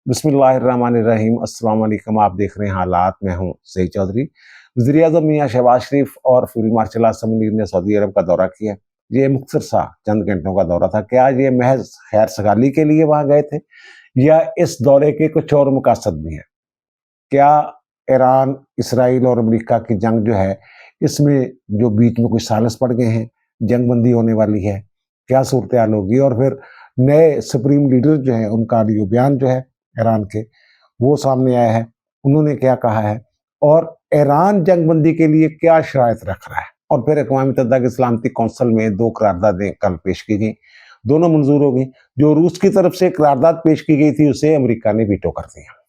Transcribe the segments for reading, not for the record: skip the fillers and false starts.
बिस्मिल्लाहिर्रहमानिर्रहीम। अस्सलाम वालेकुम। आप देख रहे हैं हालात। मैं हूं सईद चौधरी। वज़ीर-ए-आज़म मियां शहबाज शरीफ और फील्ड मार्शल आसिम मुनीर ने सऊदी अरब का दौरा किया। ये मुख्तसर सा चंद घंटों का दौरा था। क्या ये महज खैर सगाली के लिए वहां गए थे या इस दौरे के कुछ और मकसद भी हैं? क्या ईरान, इसराइल और अमेरिका की जंग जो है, इसमें जो बीच में कुछ सालिस पड़ गए हैं, जंग बंदी होने वाली है, क्या सूरत-ए-हाल होगी? और फिर नए सुप्रीम लीडर जो हैं, उनका जो बयान जो है ईरान के, वो सामने आया है। उन्होंने क्या कहा है और ईरान जंग बंदी के लिए क्या शराइत रख रहा है? और फिर अक़वाम मुत्तहिदा की सलामती कौंसिल में 2 करारदादें कल पेश की गईं, दोनों मंजूर हो गईं। जो रूस की तरफ से करारदाद पेश की गई थी, उसे अमेरिका ने वीटो कर दिया।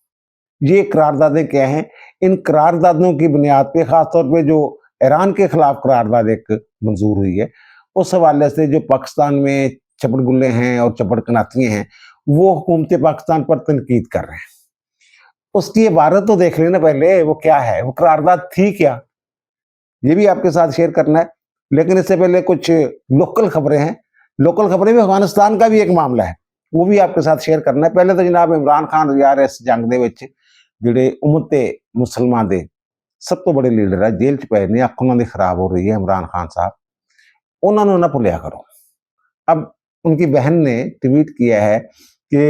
ये करारदादें क्या हैं? इन करारदादों की बुनियाद पे खास तौर पे जो ईरान के खिलाफ करारदाद एक मंजूर हुई है, उस हवाले से जो पाकिस्तान में चपड़गुल्ले हैं और चपड़कनातियाँ हैं, वो हुकूमत पाकिस्तान पर तनकीद कर रहे हैं। उसकी इबारत तो देख लेना पहले, वो क्या है? वो करारदाद थी क्या? ये भी आपके साथ शेयर करना है। लेकिन इससे पहले कुछ लोकल खबरें हैं। लोकल खबरें में अफगानिस्तान का भी एक मामला है, वो भी आपके साथ शेयर करना है। पहले तो जनाब इमरान खान यार इस जंग दे विच ਜਿਹੜੇ ਉਮਤੇ मुसलमान ਦੇ सब तो बड़े लीडर है, जेल च पए ने, अख उन्हां दी खराब हो रही है इमरान खान साहब, उन्होंने ना भुलिया करो। अब उनकी बहन ने ट्वीट किया है कि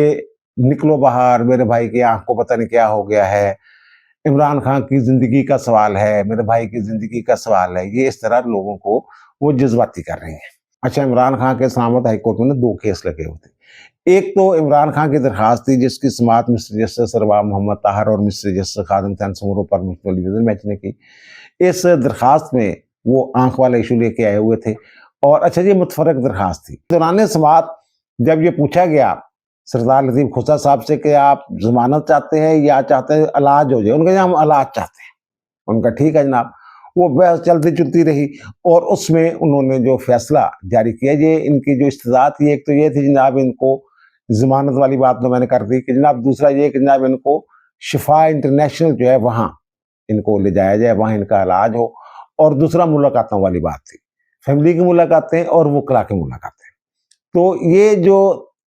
निकलो बाहर, मेरे भाई की आंख को पता नहीं क्या हो गया है, इमरान खान की जिंदगी का सवाल है, मेरे भाई की जिंदगी का सवाल है। ये इस तरह लोगों को वो जज्बाती कर रही हैं। अच्छा, इमरान खान के इस्लामाबाद हाईकोर्ट में 2 केस लगे होते। एक तो इमरान खान की दरखास्त थी जिसकी समाअत मिस्टर जस्टिस सरवा मोहम्मद ताहर और मिस्टर जस्टिस खादिम तनसुमरो पर मुश्तमिल डिवीजन बेंच ने की। इस दरखास्त में वो आंख वाला इशू लेके आए हुए थे और अच्छा ये मुतफरक दरखास्त थी। दौरान समाअत जब ये पूछा गया सरदार लतीफ खुसा साहब से कि आप जमानत चाहते हैं या चाहते हैं इलाज हो जाए, उन्होंने कहा हम इलाज चाहते हैं। उनका ठीक है जनाब। वो बहस चलती चलती रही और उसमें उन्होंने जो फैसला जारी किया, ये इनकी जो इस्तदा थी, एक तो ये थी जनाब इनको जमानत वाली बात तो मैंने कर दी कि जनाब, दूसरा ये कि जनाब इनको शिफा इंटरनेशनल जो है वहाँ इनको ले जाया जाए, वहाँ इनका इलाज हो। और दूसरा मुलाकातों वाली बात थी, फैमिली की मुलाकातें और वकला की मुलाकातें। तो ये जो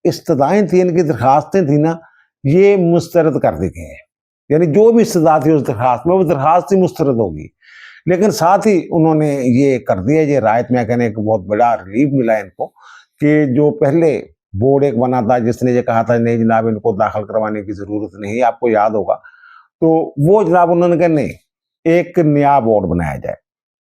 इस्तदाएँ थी, इनकी दरखास्तें थी ना, ये मुस्तरद कर दी गई हैं। यानी जो भी इस्तदा थी उस दरखास्त में, वो दरखास्त ही मुस्तरद होगी। लेकिन साथ ही उन्होंने ये कर दिया, ये रायत में कहने एक बहुत बड़ा रिलीफ मिला इनको कि जो पहले बोर्ड एक बना था जिसने ये कहा था नहीं जनाब इनको दाखिल करवाने की जरूरत नहीं, आपको याद होगा, तो वो जनाब उन्होंने कहा नहीं, एक नया बोर्ड बनाया जाए।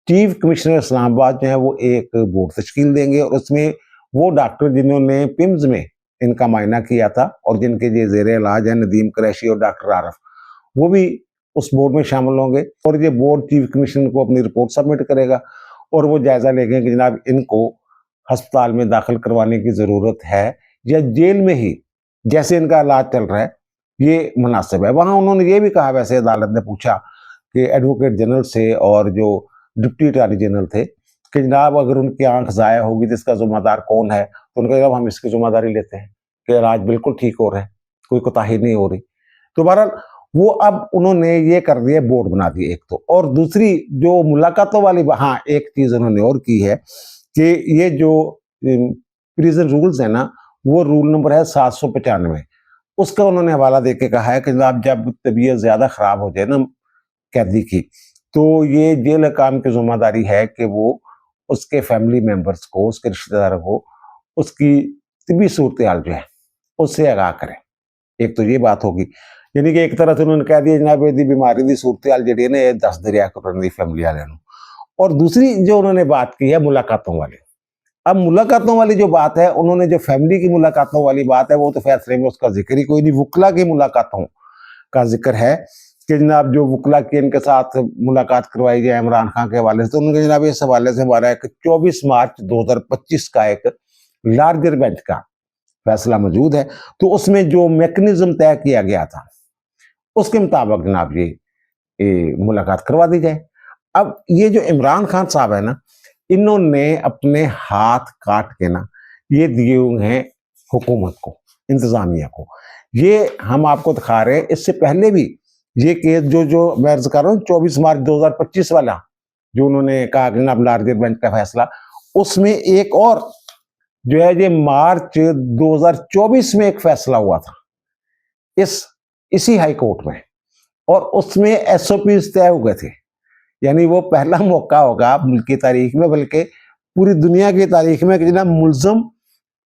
चीफ कमिश्नर इस्लामाबाद जो है वो एक बोर्ड तश्कील देंगे और उसमें वो डॉक्टर जिन्होंने पिम्स में इनका मायना किया था और जिनके ये जेर इलाज है, नदीम कुरैशी और डॉक्टर आरफ, वो भी उस बोर्ड में शामिल होंगे। और ये बोर्ड चीफ कमिश्नर को अपनी रिपोर्ट सबमिट करेगा और वो जायजा लेंगे कि जनाब इनको अस्पताल में दाखिल करवाने की जरूरत है या जेल में ही जैसे इनका इलाज चल रहा है ये मुनासिब है। वहां उन्होंने ये भी कहा, वैसे अदालत ने पूछा कि एडवोकेट जनरल से और जो डिप्टी अटॉर्नी जनरल थे कि जनाब अगर उनकी आंख ज़ाया होगी तो इसका जिम्मेदार कौन है? तो उनका जवाब हम इसकी जिम्मेदारी लेते हैं कि इलाज बिल्कुल ठीक हो रहा है, कोई कोताही नहीं हो रही। तो बहरहाल वो अब उन्होंने ये कर दिया, बोर्ड बना दिए एक तो। और दूसरी जो मुलाकातों वाली, हाँ एक चीज़ उन्होंने और की है कि ये जो प्रिजन रूल्स है ना, वो रूल नंबर है 795, उसका उन्होंने हवाला दे के कहा है कि जनाब जब तबीयत ज़्यादा ख़राब हो जाए ना कैदी की, तो ये जेल हकाम की जिम्मेदारी है कि वो उसके फैमिली मेंबर्स को, उसके रिश्तेदारों को उसकी तिबी सूरत हाल जो है उससे आगाह करें। एक तो ये बात होगी, यानी कि एक तरह से उन्होंने कह दिया जनाब यदि बीमारी की सूरत हाल जी ने दस दरिया करने फैमिली वाले। और दूसरी जो उन्होंने बात की है मुलाकातों वाली। अब मुलाकातों वाली जो बात है, उन्होंने जो फैमिली की मुलाकातों वाली बात है वो तो फैसले में उसका जिक्र ही कोई नहीं। वकला की मुलाकातों का जिक्र है कि जनाब जो वकला की इनके साथ मुलाकात करवाई जाए इमरान खान के हवाले से, तो उन्होंने जनाब इस हवाले से हमारा एक 24 मार्च 2025 का एक लार्जर बेंच का फैसला मौजूद है। तो उसमें जो मैकेनिज्म तय किया गया था उसके मुताबिक जनाब ये मुलाकात करवा दी जाए। अब ये जो इमरान खान साहब है ना, इन्होंने अपने हाथ काट के ना ये दिए हुए हैं हुकूमत को, इंतजामिया को। ये हम आपको दिखा रहे हैं, इससे पहले भी ये केस जो मैं अर्ज कर रहा हूँ 24 मार्च 2025 वाला जो उन्होंने कहा कि जनाब लार्जर बेंच का फैसला, उसमें एक और जो है ये मार्च 2024 में एक फैसला हुआ था। इस इसी हाई कोर्ट में, और उसमें एसओपी तय हुए थे। यानी वो पहला मौका होगा मुल्क की तारीख में, बल्कि पूरी दुनिया की तारीख में, कि जनाब मुल्ज़िम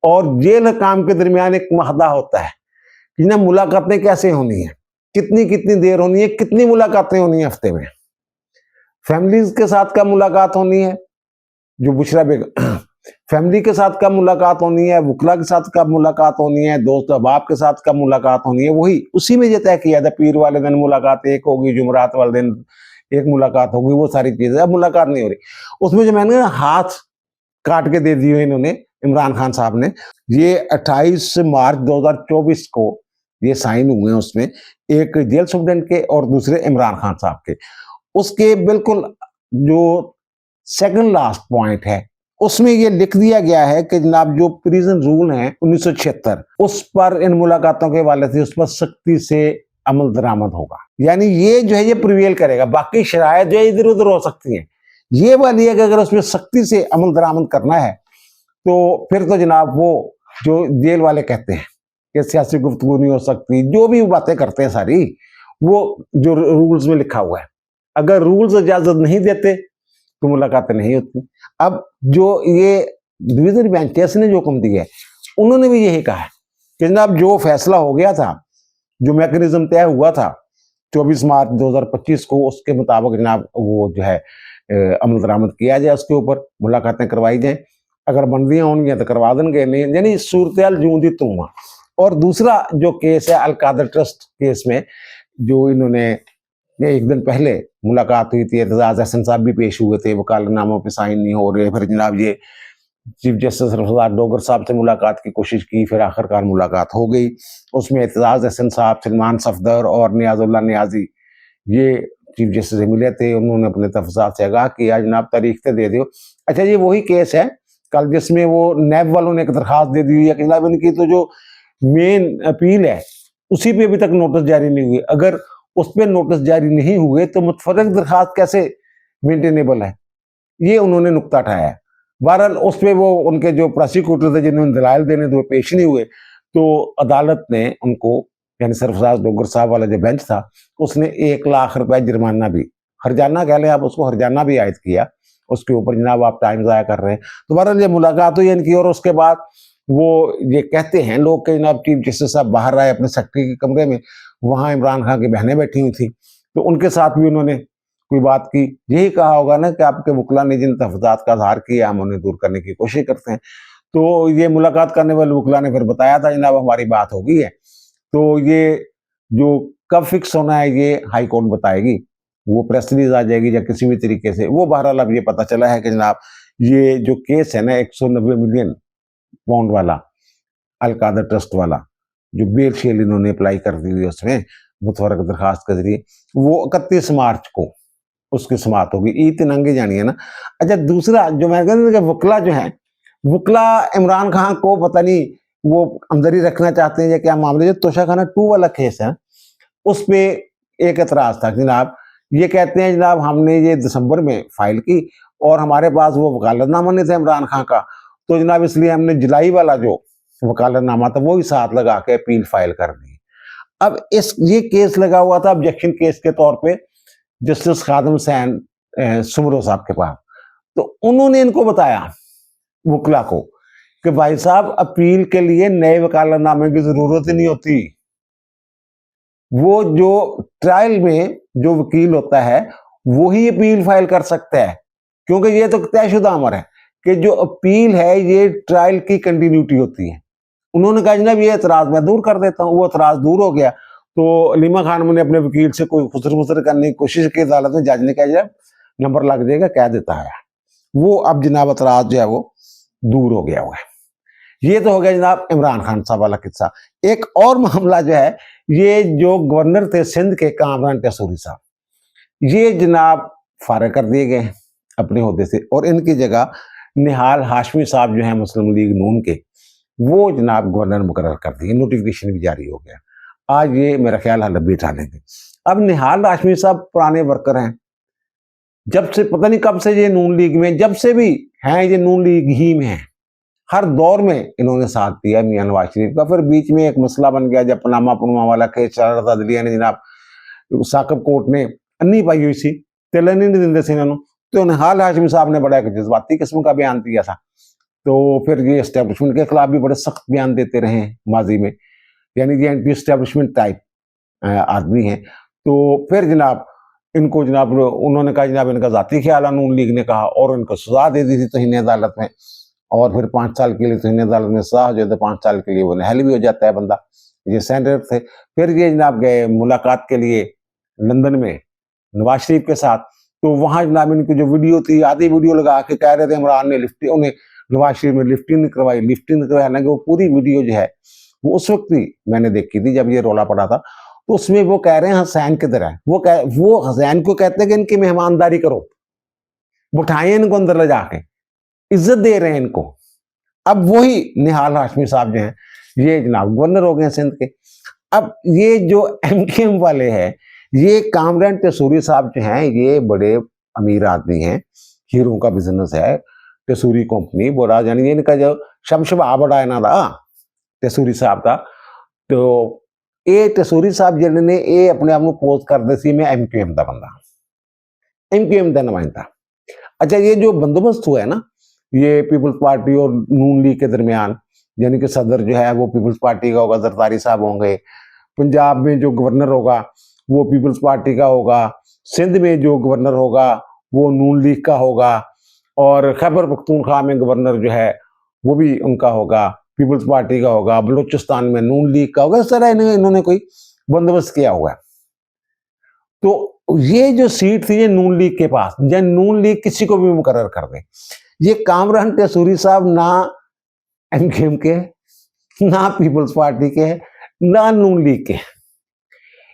और जेल हकाम के दरमियान एक माहदा होता है कि जनाब मुलाकातें कैसे होनी है, कितनी कितनी देर होनी है, कितनी मुलाकातें होनी है हफ्ते में, फैमिलीज के साथ कब मुलाकात होनी है, जो बुशरा बेगम फैमिली के साथ कब मुलाकात होनी है, वकला के साथ कब मुलाकात होनी है, दोस्त अहबाब के साथ कब मुलाकात होनी है, वही उसी में ये तय किया था। पीर वाले दिन मुलाकात एक होगी, जुमरात वाले दिन एक मुलाकात होगी, वो सारी चीजें। अब मुलाकात नहीं हो रही उसमें। जो मैंने हाथ काट के दे दिए इन्होंने, इमरान खान साहब ने। ये 28 मार्च 2024 को ये साइन हुए हैं उसमें, एक जेल सुप्रीडेंट के और दूसरे इमरान खान साहब के। उसके बिल्कुल जो सेकंड लास्ट पॉइंट है उसमें ये लिख दिया गया है कि जनाब जो प्रिजन रूल है 1976, उस पर, इन मुलाकातों के वाले से उस पर सख्ती से अमल दरामद होगा। यानी ये जो है ये प्रिवेल करेगा। बाकी शरायत जो है इधर उधर हो सकती हैं, ये वाली है कि अगर उसमें सख्ती से अमल दरामद करना है तो फिर तो जनाब वो जो जेल वाले कहते हैं कि सियासी गुफ्तगू नहीं हो सकती, जो भी बातें करते हैं सारी, वो जो रूल्स में लिखा हुआ है, अगर रूल्स इजाजत नहीं देते तो मुलाकातें नहीं होती। अब जो ये डिवीजन बेंचेस ने जो हुक्म दिया है, उन्होंने भी यही कहा है कि जनाब जो फैसला हो गया था, जो मैकेनिज्म तय हुआ था 24 मार्च 2025 को, उसके मुताबिक जनाब वो जो है अमल दरामद किया जाए, उसके ऊपर मुलाकातें करवाई जाए, अगर बंदियां होंगी तो करवा देंगे, नहीं यानी सूरत जूंदी तुम। और दूसरा जो केस है अलकादर ट्रस्ट केस में, जो इन्होंने एक दिन पहले मुलाकात हुई थी, एतजाज हसन साहब भी पेश हुए थे, वकालतनामों पे साइन नहीं हो रहे, फिर जनाब ये चीफ जस्टिस रफसार डोगर साहब से मुलाकात की कोशिश की, फिर आखिरकार मुलाकात हो गई। उसमें एतजाज हसन साहब, सलमान सफदर और नियाजुल्ला नियाजी ये चीफ जस्टिस से मिले थे। उन्होंने अपने तफसात से आगाह किया, जनाब तारीख से दे दो। अच्छा, ये वही केस है कल जिसमें वो नैब वालों ने एक दरखास्त दे दी हुई है कि जनाब इनकी तो जो मेन अपील है उसी पे अभी तक नोटिस जारी नहीं हुए। अगर उस पर नोटिस जारी नहीं हुए तो मुतफरक दरखास्त कैसे मेंटेनेबल है, ये उन्होंने नुक्ता उठाया है। बहरहाल उस पर वो उनके जो प्रोसिक्यूटर थे जिन्होंने दलाइल देने थे वो पेश नहीं हुए, तो अदालत ने उनको, यानी सरफराज डोगर साहब वाला जो बेंच था, उसने 1 लाख रुपए जुर्माना भी, हरजाना कह लें आप उसको, हरजाना भी आयद किया उसके ऊपर, जनाब आप टाइम ज़ाया कर रहे हैं। तो बहरहाल ये मुलाकात हुई इनकी, और उसके बाद वो ये कहते हैं लोग कि जनाब चीफ जस्टिस साहब बाहर आए अपने सेक्रेटरी के कमरे में, वहाँ इमरान खान की बहनें बैठी हुई थी, तो उनके साथ भी उन्होंने कोई बात की। यही कहा होगा ना कि आपके वकला ने जिन तफजात का इजहार किया हम उन्हें दूर करने की कोशिश करते हैं। तो ये मुलाकात करने वाले वकला ने फिर बताया था जनाब हमारी बात हो गई है, तो ये जो कब फिक्स होना है ये हाई कोर्ट बताएगी, वो प्रेस रिलीज आ जाएगी या किसी भी तरीके से। वो बहरहाल अब ये पता चला है कि जनाब ये जो केस है ना 190 मिलियन पाउंड वाला, अलकादर ट्रस्ट वाला, जो बेल शेल इन्होंने अप्लाई कर दी हुई उसमें मुतवरक दरखास्त के जरिए, वो 31 मार्च को उसकी समाप्त होगी। ईद तिनंगे जानी है ना। अच्छा, दूसरा जो मैं कहता हूँ वकला जो है, वकला इमरान खान को पता नहीं वो अंदर ही रखना चाहते हैं या क्या मामले। जो तोशाखाना 2 वाला केस है उस पे एक एतराज था जनाब, ये कहते हैं जनाब हमने ये दिसंबर में फाइल की और हमारे पास वो वकालतनामा नहीं था इमरान खान का, तो जनाब इसलिए हमने जुलाई वाला जो वकालतनामा था वो ही साथ लगा के अपील फाइल कर दी। अब ये केस लगा हुआ था ऑब्जेक्शन केस के तौर पे जस्टिस खादम हुसैन सुमरो साहब के पास। तो उन्होंने इनको बताया वकला को कि भाई साहब अपील के लिए नए वकालतनामे की जरूरत ही नहीं होती, वो जो ट्रायल में जो वकील होता है वो ही अपील फाइल कर सकता है, क्योंकि ये तो तयशुदा अमर है कि जो अपील है ये ट्रायल की कंटिन्यूटी होती है। उन्होंने कहा जनाब ये एतराज मैं दूर कर देता हूँ, वो एतराज दूर हो गया। तो अलीमा खान ने अपने वकील से कोई खुसर मुसर करने की कोशिश की, अदालत में जज ने कहा जनाब नंबर लग जाएगा, कह देता है वो। अब जनाब एतराज जो है वो दूर हो गया हुआ है। ये तो हो गया जनाब इमरान खान साहब वाला किस्सा। एक और मामला जो है, ये जो गवर्नर थे सिंध के कामरान टेसूरी साहब, ये जनाब फारिग कर दिए गए अपने ओहदे से, और इनकी जगह निहाल हाशमी साहब जो है मुस्लिम लीग नून के, वो जनाब गवर्नर मुकर्रर कर दिए, नोटिफिकेशन भी जारी हो गया। आज ये मेरा ख्याल हल भी उठा लेंगे। अब निहाल हाशमी साहब पुराने वर्कर हैं, जब से पता नहीं कब से ये नून लीग में, जब से भी हैं ये नून लीग ही में हैं, हर दौर में इन्होंने साथ दिया मियां नवाज शरीफ का। फिर बीच में एक मसला बन गया जब पनामा पुनमा वाला केस चल रहा था, दिल्ली ने जनाब साकब कोर्ट ने अन्नी पाई हुई सी, चलन नहीं देंगे सी इन्होंने, तो निहाल हाशमी साहब ने बड़ा एक जज्बाती किस्म का बयान दिया था। तो फिर ये एस्टेब्लिशमेंट के खिलाफ भी बड़े सख्त बयान देते रहे हैं माजी में, यानी ये एंटी एस्टेब्लिशमेंट टाइप आदमी है। तो फिर जनाब इनको जनाब उन्होंने कहा जनाब इनका जाती ख्याल नून लीग ने कहा, और इनको सजा दे दी थी तोहिन अदालत में, और फिर 5 साल के लिए तोहिन अदालत में सजा हो जाए तो 5 साल के लिए वो नहल भी हो जाता है बंदा। ये सेनेटर थे। फिर ये जनाब गए मुलाकात के लिए लंदन में नवाज शरीफ के साथ, तो वहां जनाब इनकी जो वीडियो थी, आधी वीडियो लगा के कह रहे थे इमरान ने लिफ्ट, उन्हें नवाज शरीफ ने लिफ्टिंग करवाई। हालांकि वो पूरी वीडियो जो है वो उस वक्त ही मैंने देखी थी जब ये रोला पड़ा था। तो उसमें वो कह रहे हैं हसैन किधर है, वो हसैन को कहते हैं कि इनकी मेहमानदारी करो, बिठाए इनको अंदर ले जाके, इज्जत दे रहे हैं इनको। अब वही निहाल हाशमी साहब जो हैं ये जनाब गवर्नर हो गए सिंध के। अब ये जो एमकेएम वाले हैं, ये कामरान तसूरी साहब जो हैं ये बड़े अमीर आदमी हैं, हीरो का बिजनेस है तसूरी कंपनी, बड़ा यानी इनका जो शमशबा बड़ा है ना था तसूरी साहब का। तो ये तसूरी साहब जिन्होंने ये अपने आप को पोस्ट करते सी मैं एमकेएम का बंदा, एमकेएम का नुमाइंदा। अच्छा, ये जो बंदोबस्त हुआ है ना ये पीपल्स पार्टी और नून लीग के दरमियान, यानी कि सदर जो है वो पीपल्स पार्टी का होगा, जरदारी साहब होंगे, पंजाब में जो गवर्नर होगा वो पीपल्स पार्टी का होगा, सिंध में जो गवर्नर होगा वो नून लीग का होगा, और खैबर पख्तूनख्वा में गवर्नर जो है वो भी उनका होगा, पीपल्स पार्टी का होगा, बलूचिस्तान में नून लीग का होगा। इस तरह इन्होंने कोई बंदोबस्त किया हुआ है। तो ये जो सीट थी ये नून लीग के पास, या नून लीग किसी को भी मुकर्रर कर दे, ये कामरान तसूरी साहब ना एमकेएम के, ना पीपल्स पार्टी के, ना नून लीग के।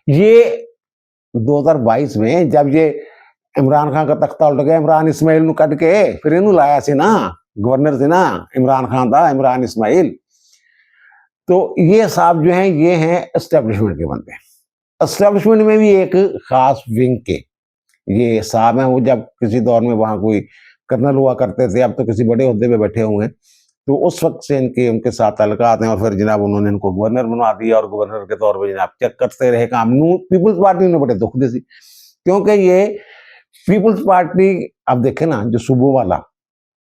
ये 2022 में जब ये इमरान खान का तख्ता उल्ट गया, इमरान इस्माइल कट के फिर इनू लाया से ना, गवर्नर से ना इमरान खान था, इमरान इस्माइल। तो ये साहब जो हैं ये हैं एस्टेब्लिशमेंट के बंदे। एस्टेब्लिशमेंट में भी एक खास विंग के ये साहब हैं, वो जब किसी दौर में वहां कोई कर्नल हुआ करते थे, अब तो किसी बड़े ओहदे पे बैठे हुए हैं, तो उस वक्त से उनके साथ ताल्लुकात हैं। और फिर जनाब उन्होंने इनको गवर्नर बनवा दिया, और गवर्नर के तौर पर जनाब चेक करते रहे काम। पीपल्स पार्टी ने बड़े दुख दे सी, क्योंकि ये पीपल्स पार्टी, अब देखे ना जो सूबों वाला,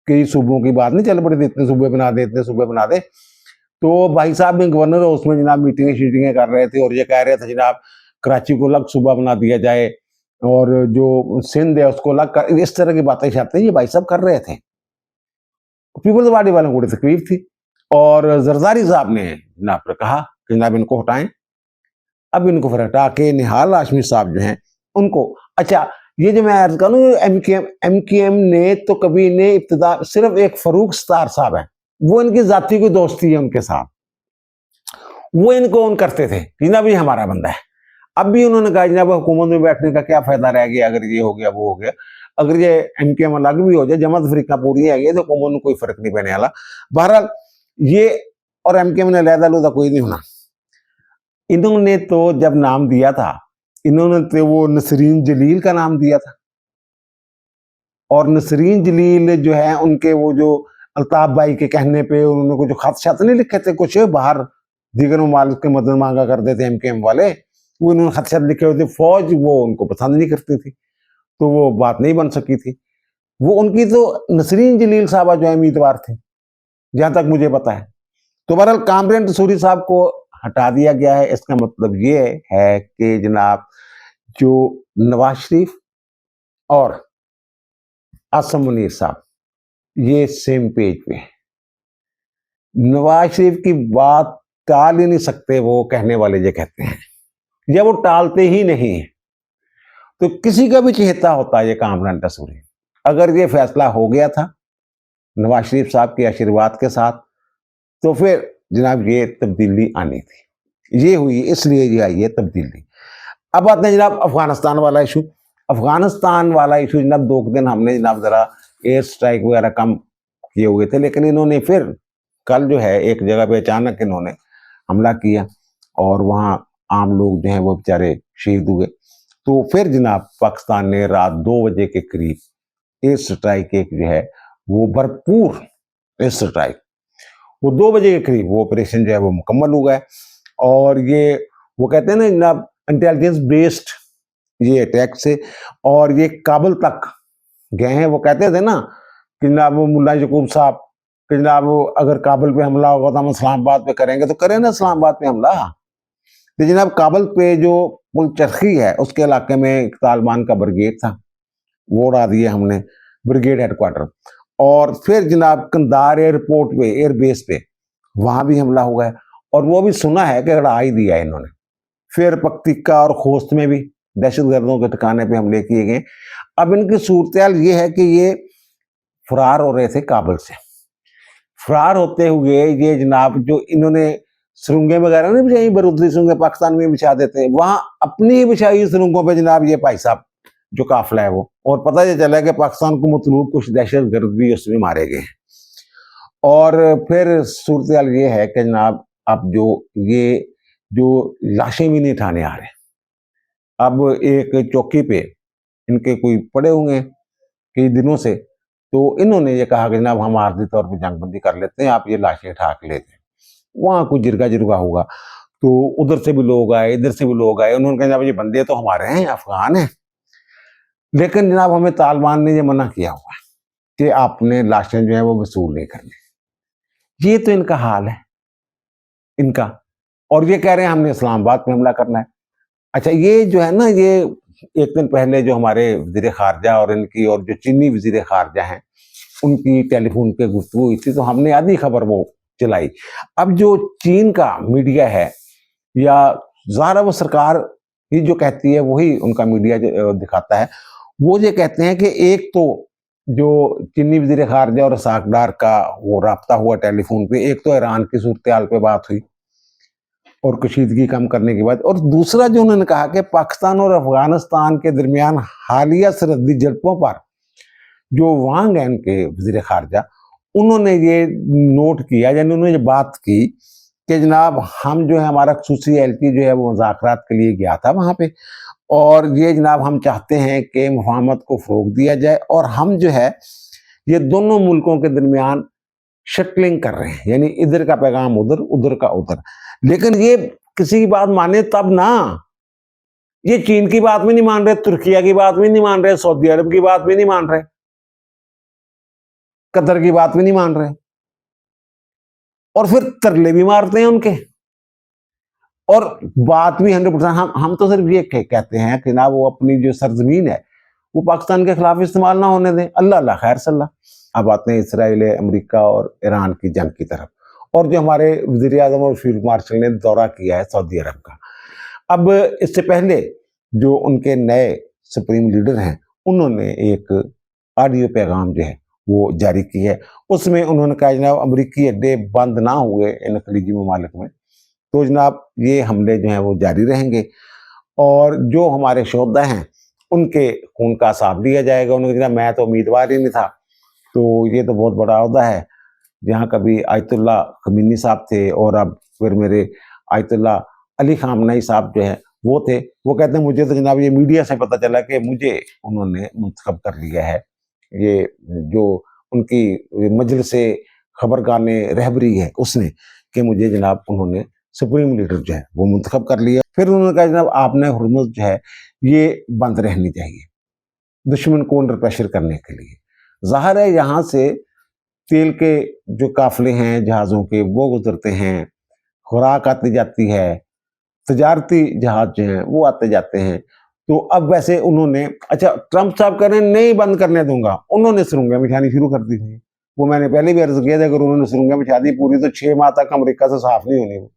कई सूबों की बात नहीं चल पड़ी, इतने सूबे बना दे, इतने सूबे बना दे। तो भाई साहब में गवर्नर हो, उसमें जनाब मीटिंगें कर रहे थे, और ये कह रहे थे जनाब कराची को अलग सूबा बना दिया जाए, और जो सिंध है उसको अलग कर, इस तरह की बातें शायद ये भाई साहब कर रहे थे। पीपल्स पार्टी वालों को बड़ी तकलीफ थी, और जरदारी साहब ने जनाब कहा कि जनाब इनको हटाएं। अब इनको फिर हटा के निहाल हाशमी साहब जो हैं उनको, अच्छा ये जो मैं अर्ज करूं एमकेएम ने तो कभी ने इब्तिदा, सिर्फ एक फरूक सत्तार साहब है, वो इनकी जाति की दोस्ती है उनके साथ, वो इनको ऑन करते थे कि जनाब ये हमारा बंदा है। अब भी उन्होंने कहा जनाब हुकूमत में बैठने का क्या फायदा रह गया, अगर ये हो गया वो हो गया, अगर ये एमकेएम अलग भी हो जाए, जमात अफ्रीका पूरी है तो हुकूमत में कोई फर्क नहीं पड़ने वाला। बहरहाल ये और एमकेएम ने अलहदा कोई नहीं होना। इन्होंने तो जब नाम दिया था, इन्होंने तो वो नसरीन जलील का नाम दिया था, और नसरीन जलील जो है उनके वो जो अल्ताफ भाई के कहने पे उन्होंने कुछ खत शत नहीं लिखे थे, कुछ बाहर दीगर ममालिक के मदद मांगा करते थे एमकेएम वाले, वो इन्होंने खत शत लिखे हुए थे। फौज वो उनको पसंद नहीं करती थी, तो वो बात नहीं बन सकी थी। वो उनकी तो नसरीन जलील साहबा जो है उम्मीदवार थी, जहां तक मुझे पता है। तो बहरहाल कामरान तसूरी साहब को हटा दिया गया है। इसका मतलब ये है कि जनाब जो नवाज शरीफ और आसम मुनीर साहब ये सेम पेज पे हैं। नवाज शरीफ की बात टाल ही नहीं सकते, वो कहने वाले जो कहते हैं, या वो टालते ही नहीं है। तो किसी का भी चहेता होता है ये कामरान तसूरी। अगर ये फैसला हो गया था नवाज शरीफ साहब के आशीर्वाद के साथ, तो फिर जनाब ये तब्दीली आनी थी, ये हुई, इसलिए ये आई है तब्दीली। अब आते हैं जनाब अफगानिस्तान वाला इशू। अफगानिस्तान वाला इशू जनाब 2 दिन हमने जनाब जरा एयर स्ट्राइक वगैरह कम किए हुए थे, लेकिन इन्होंने फिर कल जो है एक जगह पे अचानक इन्होंने हमला किया, और वहाँ आम लोग जो हैं वो बेचारे शहीद हुए। तो फिर जनाब पाकिस्तान ने रात 2 बजे के करीब एयर स्ट्राइक एक जो है वो भरपूर एयर स्ट्राइक, वो 2 बजे के करीब वो ऑपरेशन जो है वो मुकम्मल हुआ है। और ये वो कहते हैं ना जनाब इंटेलिजेंस बेस्ड ये अटैक से, और ये काबुल तक गए हैं। वो कहते थे ना कि जनाब वो मुल्ला यकूब साहब कि जनाब अगर काबुल पे हमला होगा तो हम इस्लामाबाद पे करेंगे, तो करें ना इस्लामाबाद पे हमला। तो जनाब काबुल पे जो पुल चरखी है उसके इलाके में एक तालिबान का ब्रिगेड था, वो उड़ा दिए हमने, ब्रिगेड हेडक्वार्टर। और फिर जनाब कंधार एयरपोर्ट पे, एयरबेस पे, वहां भी हमला हुआ है, और वो भी सुना है कि उड़ा ही दिया इन्होंने। फिर पक्तिका और खोस्त में भी दहशतगर्दों के ठिकाने पे हमले किए गए। अब इनकी सूरत ये है कि ये फरार हो रहे थे काबुल से। फरार होते हुए ये जनाब जो इन्होंने सुरंगें वगैरह नहीं बिछाई, बरूदी सुरंगें पाकिस्तान में बिछा देते हैं, वहां अपनी ही बिछाई सुरंगों पे जनाब ये भाई साहब जो काफिला है वो, और पता ये चला कि पाकिस्तान को मतलूब कुछ दहशतगर्द भी उसमें मारे गए। और फिर सूरत ये है कि जनाब अब ये जो लाशें भी नहीं उठाने आ रहे। अब एक चौकी पे इनके कोई पड़े होंगे कई दिनों से, तो इन्होंने ये कहा कि जनाब हम आर्जी तौर पर जंगबंदी कर लेते हैं, आप ये लाशें उठा के लेते हैं। वहां कोई जिरगा जिरगा होगा, तो उधर से भी लोग आए, इधर से भी लोग आए, उन्होंने कहा जनाब ये बंदे तो हमारे हैं, अफगान हैं, लेकिन जनाब हमें तालिबान ने ये मना किया हुआ है कि आपने लाशें जो है वो वसूल नहीं करनी। ये तो इनका हाल है इनका, और ये कह रहे हैं हमने इस्लामाबाद पे हमला करना है। अच्छा, ये जो है ना, ये एक दिन पहले जो हमारे वजीर खारजा और इनकी और जो चीनी वजीर खारजा हैं उनकी टेलीफोन पे गुफ्तगू हुई थी, तो हमने आधी खबर वो चलाई। अब जो चीन का मीडिया है या ज़ाहिर वो सरकार ही जो कहती है वही उनका मीडिया दिखाता है, वो ये कहते हैं कि एक तो जो चीनी वजीर खारजा और साकदार का वो राब्ता हुआ टेलीफोन पे, एक तो ईरान की सूरत हाल पे बात हुई और कशीदगी कम करने के बाद, और दूसरा जो उन्होंने कहा कि पाकिस्तान और अफगानिस्तान के दरमियान हालिया सरहदी झड़पों पर जो वांग हैं उनके वजीर खारजा, उन्होंने ये नोट किया, यानी उन्होंने ये बात की कि जनाब हम जो है हमारा खसूसी एलटी जो है वो मुज़ाकरात के लिए गया था वहाँ पे, और ये जनाब हम चाहते हैं कि मुफाहमत को फ़रोग़ दिया जाए, और हम जो है ये दोनों मुल्कों के दरमियान शटलिंग कर रहे हैं, यानी इधर का पैगाम उधर, उधर का उधर। लेकिन ये किसी की बात माने तब ना, ये चीन की बात भी नहीं मान रहे, तुर्किया की बात भी नहीं मान रहे, सऊदी अरब की बात भी नहीं मान रहे, कतर की बात भी नहीं मान रहे, और फिर तरले भी मारते हैं उनके, और बात भी 100%। हम तो सिर्फ ये कहते हैं कि ना वो अपनी जो सरजमीन है वो पाकिस्तान के खिलाफ इस्तेमाल ना होने दें। अल्लाह अल्लाह खैर सल्ला। अब आते हैं इसराइल, अमेरिका और ईरान की जंग की तरफ, और जो हमारे वज़ीर आज़म और फील्ड मार्शल ने दौरा किया है सऊदी अरब का। अब इससे पहले जो उनके नए सुप्रीम लीडर हैं उन्होंने एक ऑडियो पैगाम जो है वो जारी की है। उसमें उन्होंने कहा जनाब अमरीकी अड्डे बंद ना हुए इन खलीजी ममालिक में तो जनाब ये हमले जो हैं वो जारी रहेंगे, और जो हमारे शोधा हैं उनके खून का हिसाब लिया जाएगा। उन्होंने कहा मैं तो उम्मीदवार ही नहीं था, तो ये तो बहुत बड़ा अहदा है। जहाँ कभी आयतुल्ला खमीनी साहब थे और अब फिर मेरे आयतुल्ला अली खामनेई साहब जो है वो थे, वो कहते हैं मुझे तो जनाब ये मीडिया से पता चला कि मुझे उन्होंने मुंतखब कर लिया है। ये जो उनकी मजलिस खबरगाने रहबरी है उसने, कि मुझे जनाब उन्होंने सुप्रीम लीडर जो है वो मुंतखब कर लिया। फिर उन्होंने कहा जनाब आपने हुर्मुज़ जो है ये बंद रहनी चाहिए दुश्मन को अंडर प्रेशर करने के लिए। ज़ाहिर है यहाँ से तेल के जो काफिले हैं जहाज़ों के वो गुजरते हैं, खुराक आती जाती है, तजारती जहाज जो हैं वो आते जाते हैं। तो अब वैसे उन्होंने, अच्छा ट्रंप साहब कह रहे हैं नहीं बंद करने दूंगा, उन्होंने सुरंगें बिछानी शुरू कर दी थी। वो मैंने पहले भी अर्ज किया था, अगर उन्होंने सुरंगें बिछा दी पूरी तो 6 माह तक अमेरिका से साफ नहीं होनी वो।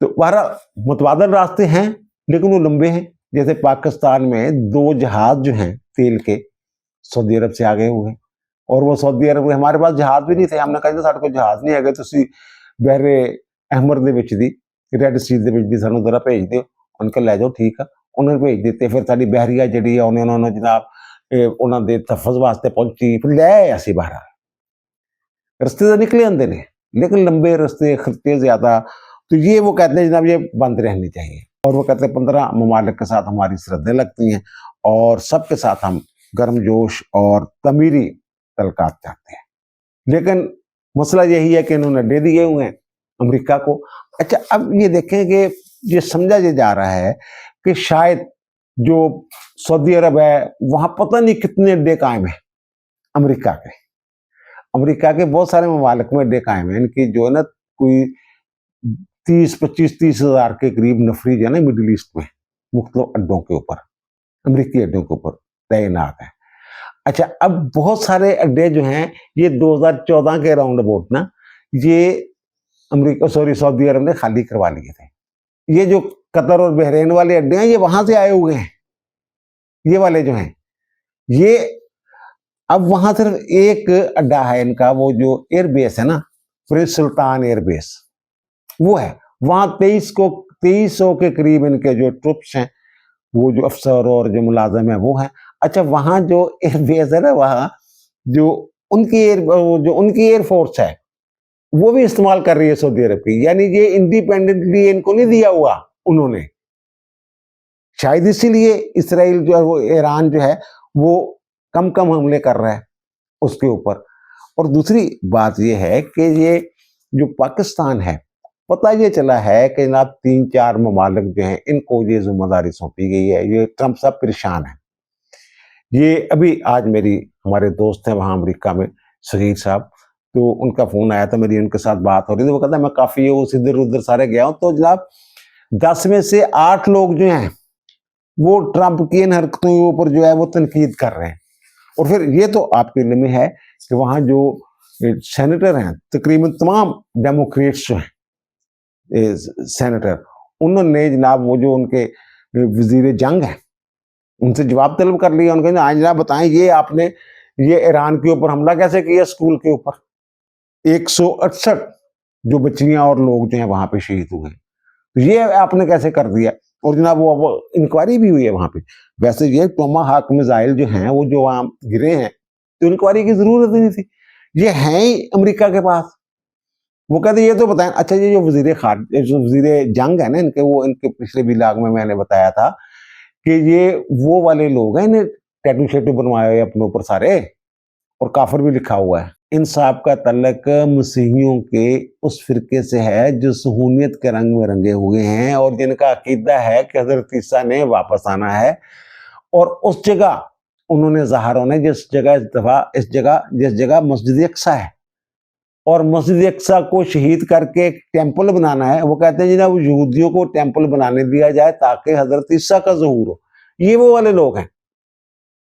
तो बहरहाल मुतबादल रास्ते हैं लेकिन वो लंबे हैं। जैसे पाकिस्तान में 2 जहाज जो हैं तेल के सऊदी अरब से आ गए हुए हैं, और वो सऊदी अरब में हमारे पास जहाज भी नहीं थे। हमने कहा साढ़े को जहाज नहीं है तुसी बहरे अहमर दे विच दी रैड सी दे विच दी सानू जरा भेज दिओ। उनके लै जाओ, ठीक है, उन्होंने भेज दिते। फिर साडी बहरिया जिहड़ी है उन्होंने जनाब उन्होंने दे तहफ़्फ़ुज़ वास्ते पहुंची, फिर लै आए असीं बहरहाल। रस्ते तो निकले आंदे ने लेकिन लंबे रस्ते, खर्चे ज्यादा। तो ये वो कहते हैं जनाब ये बंद रहनी चाहिए, और वो कहते हैं 15 ममालिक के साथ हमारी सरहदें लगती हैं और सबके साथ हम गर्मजोश और तमीरी तल्कात चाहते हैं। लेकिन मसला यही है कि इन्होंने अड्डे दिए हुए हैं अमेरिका को। अच्छा, अब ये देखें कि ये समझा ये जा रहा है कि शायद जो सऊदी अरब है वहां पता नहीं कितने अड्डे कायम है अमेरिका के। अमेरिका के बहुत सारे ममालिक में अड्डे कायम है इनकी, जो है ना कोई 30 हजार के करीब नफरी जो है ना मिडिल ईस्ट में मुख्तलिफ अड्डों के ऊपर, अमेरिकी अड्डों के ऊपर तैनात है। अच्छा, अब बहुत सारे अड्डे जो हैं ये 2014 के अराउंड अबाउट ना ये सऊदी अरब ने खाली करवा लिए थे। ये जो कतर और बहरीन वाले अड्डे हैं ये वहां से आए हुए हैं, ये वाले जो हैं ये। अब वहां सिर्फ एक अड्डा है इनका, वो जो एयरबेस है ना, प्रिंस सुल्तान एयरबेस, वो है। वहां 2300 के करीब इनके जो ट्रुप्स हैं, वो जो अफसर और जो मुलाजिम है वो है। अच्छा, वहां जो एयरबेस है ना, वहां जो उनकी एयरफोर्स है वो भी इस्तेमाल कर रही है सऊदी अरब की। यानी ये इंडिपेंडेंटली इनको नहीं दिया हुआ उन्होंने। शायद इसीलिए इसराइल जो है वो, ईरान जो है वो कम कम हमले कर रहा है उसके ऊपर। और दूसरी बात ये है कि ये जो पाकिस्तान है, पता ये चला है कि जनाब 3-4 ममालिक जो हैं इनको ये जिम्मेदारी सौंपी गई है। ये ट्रंप साहब परेशान है। ये अभी आज हमारे दोस्त हैं वहां अमेरिका में, शहीद साहब, तो उनका फोन आया था, मेरी उनके साथ बात हो रही थी। वो कहता मैं काफी उस इधर उधर सारे गया हूं, तो जनाब 10 में से 8 लोग जो हैं वो ट्रंप की इन हरकतों के ऊपर जो है वो तनकीद कर रहे हैं। और फिर ये तो आपके लिए में है कि वहां जो सेनेटर हैं, तकरीबन तमाम डेमोक्रेट्स जो हैं सेनेटर, उन्होंने जनाब वो जो उनके वजीर जंग हैं उनसे जवाब तलब कर लिया। उनके आज जनाब बताएं ये आपने ये ईरान के ऊपर हमला कैसे किया, स्कूल के ऊपर 168 जो बच्चियां और लोग जो हैं वहां पे शहीद हुए, तो ये आपने कैसे कर दिया। और जनाब वो इंक्वायरी भी हुई है वहां पे। वैसे ये टोमाहाक मिसाइल जो हैं वो जो वहां गिरे हैं तो इंक्वायरी की जरूरत ही नहीं थी, ये हैं ही अमेरिका के पास। वो कहते ये तो बताएं। अच्छा, ये जो वजीर जंग है ना इनके, वो इनके पिछले ब्लॉग में मैंने बताया था कि ये वो वाले लोग हैं, इन्हें टैटू शेटू बनवाए हुए अपने ऊपर सारे, और काफिर भी लिखा हुआ है। इन साहब का तल्लक मसीहियों के उस फिरके से है जो सहूनियत के रंग में रंगे हुए हैं और जिनका अकीदा है कि हजरत ईसा ने वापस आना है। और उस जगह उन्होंने ज़ाहरों ने जिस जगह मस्जिद अक्सा है और मस्जिद अक्सा को शहीद करके एक टेम्पल बनाना है, वो कहते हैं जनाब यहूदियों को टेम्पल बनाने दिया जाए ताकि हजरत ईसा का ज़हूर हो। ये वो वाले लोग हैं,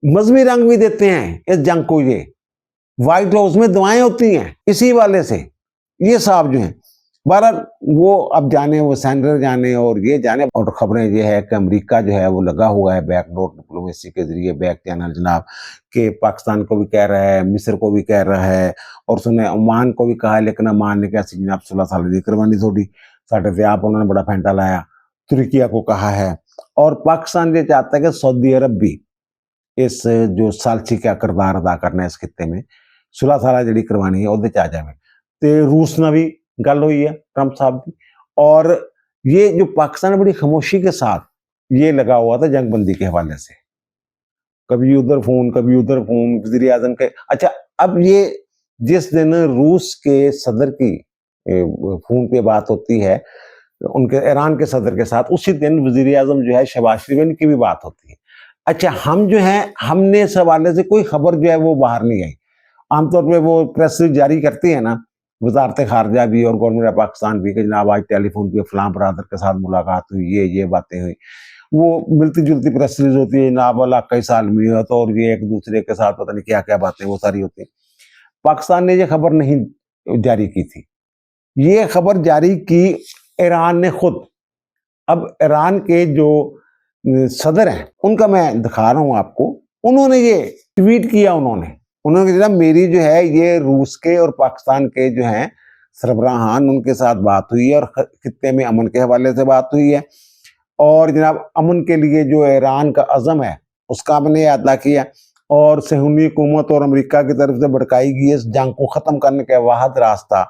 मजहबी रंग भी देते हैं इस जंग को। ये व्हाइट हाउस में दुआएं होती हैं इसी वाले से। ये साहब जो हैं, बहरहाल वो अब जाने, वो सेंटर जाने और ये जाने। और खबरें ये है कि अमेरिका जो है वो लगा हुआ है बैकडोर डिप्लोमेसी के जरिए, बैक चैनल जनाब, के पाकिस्तान को भी कह रहा है, मिस्र को भी कह रहा है, और सुने ओमान को भी कहा है। लेकिन ओमान ने कैसी जनाब 16 साल दी करवानी थोड़ी साढ़े से आप उन्होंने बड़ा फैंटा लाया। तुर्किया को कहा है, और पाकिस्तान ये चाहता है कि सऊदी अरब भी इस जो सालची का किरदार अदा करना है इस खित्ते में, 16 साल जी करवानी है वो आ जाए। तो रूस ना भी गल हुई है ट्रंप साहब की। और ये जो पाकिस्तान बड़ी खामोशी के साथ ये लगा हुआ था जंगबंदी के हवाले से, कभी उधर फोन कभी उधर फोन वज़ीर आज़म के। अच्छा, अब ये जिस दिन रूस के सदर की फोन पे बात होती है उनके ईरान के सदर के साथ, उसी दिन वज़ीर आज़म जो है शहबाज शरीफ की भी बात होती है। अच्छा, हम जो है हमने इस हवाले से कोई खबर जो है वो बाहर नहीं आई। आमतौर पर वो प्रेस जारी करती है ना वजारत खारजा भी और गवर्नमेंट ऑफ पाकिस्तान भी कि जनाब आज टेलीफोन पे फलां बरादर के साथ मुलाकात हुई, ये बातें हुई। वो मिलती जुलती प्रेस रिलीज होती है जनाब, अल्लाह कई साल में हो, तो और ये एक दूसरे के साथ पता नहीं क्या क्या बातें वो सारी होती हैं। पाकिस्तान ने ये खबर नहीं जारी की थी, ये खबर जारी की ईरान ने खुद। अब ईरान के जो सदर हैं उनका मैं दिखा रहा हूं आपको, उन्होंने ये ट्वीट किया। उन्होंने जनाब मेरी जो है ये रूस के और पाकिस्तान के जो हैं सरबराहान उनके साथ बात हुई है और खित्ते में अमन के हवाले से बात हुई है, और जनाब अमन के लिए जो ईरान का अज़म है उसका हमने अदा किया, और सहूनी हुकूमत और अमेरिका की तरफ से भड़काई गई इस जंग को ख़त्म करने का वाहिद रास्ता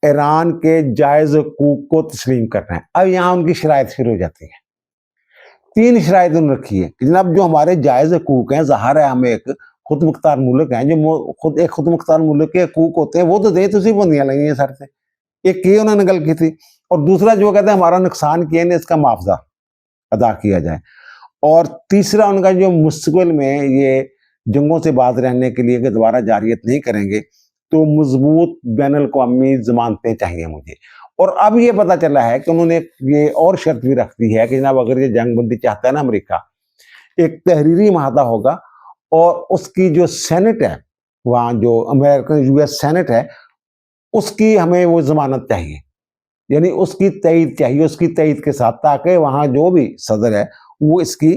ईरान के जायज़ हकूक़ को तस्लीम करना है। अब यहाँ उनकी शराइत शुरू हो जाती है। 3 शराइत उन्होंने रखी है कि जनाब जो हमारे जायज़ हकूक़ हैं, ज़ाहिर है हम एक खुद मुख्तार मुल्क हैं, जो खुद एक खुद मुख्तार मुल्क के हकूक होते हैं, वो तो दे, तुसी बंदियां लगी हैं सर से। एक ये उन्होंने गल की थी, और दूसरा जो कहते हैं हमारा नुकसान किया ने इसका मुआवजा अदा किया जाए। और तीसरा उनका जो मुस्तकबिल में ये जंगों से बाज रहने के लिए कि दोबारा जारियत नहीं करेंगे, तो मजबूत बैन अल-अक़वामी ज़मानतें चाहिए मुझे। और अब ये पता चला है कि उन्होंने ये और शर्त भी रख दी है कि जनाब अगर ये जंग बंदी चाहता है ना अमेरिका, एक तहरीरी माहदा होगा और उसकी जो सेनेट है, वहाँ जो अमेरिकन यूएस सेनेट है, उसकी हमें वो ज़मानत चाहिए। यानी उसकी तईद चाहिए, उसकी तईद के साथ, ताकि वहाँ जो भी सदर है, वो इसकी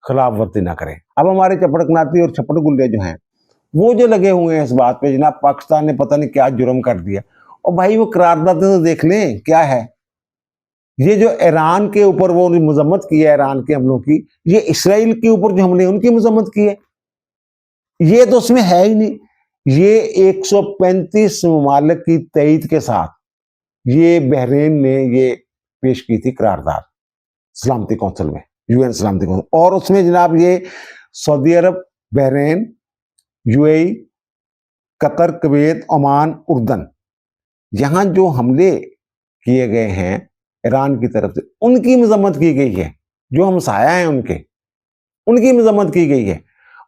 खिलाफ वर्जी ना करे। अब हमारे चपड़कनाती और छपड़गुल्ले जो हैं, वो जो लगे हुए हैं इस बात पे जनाब पाकिस्तान ने पता नहीं क्या जुर्म कर दिया। और भाई वो करारदादें तो देख लें क्या है। ये जो ईरान के ऊपर वो मजम्मत की है, ईरान के हमलों की, ये इसराइल के ऊपर जो हमले उनकी मजम्मत की है, ये तो उसमें है ही नहीं। ये 135 ममालिक की तईद के साथ ये बहरीन ने ये पेश की थी करारदाद सलामती कौंसिल में, यूएन सलामती कौंसिल, और उसमें जनाब ये Saudi Arab, Bahrain, UAE, Qatar, Kuwait, Oman, उर्दन, यहाँ जो हमले किए गए हैं ईरान की तरफ से, उनकी मजम्मत की गई है। जो हमसाया हैं उनके, उनकी मजम्मत की गई है।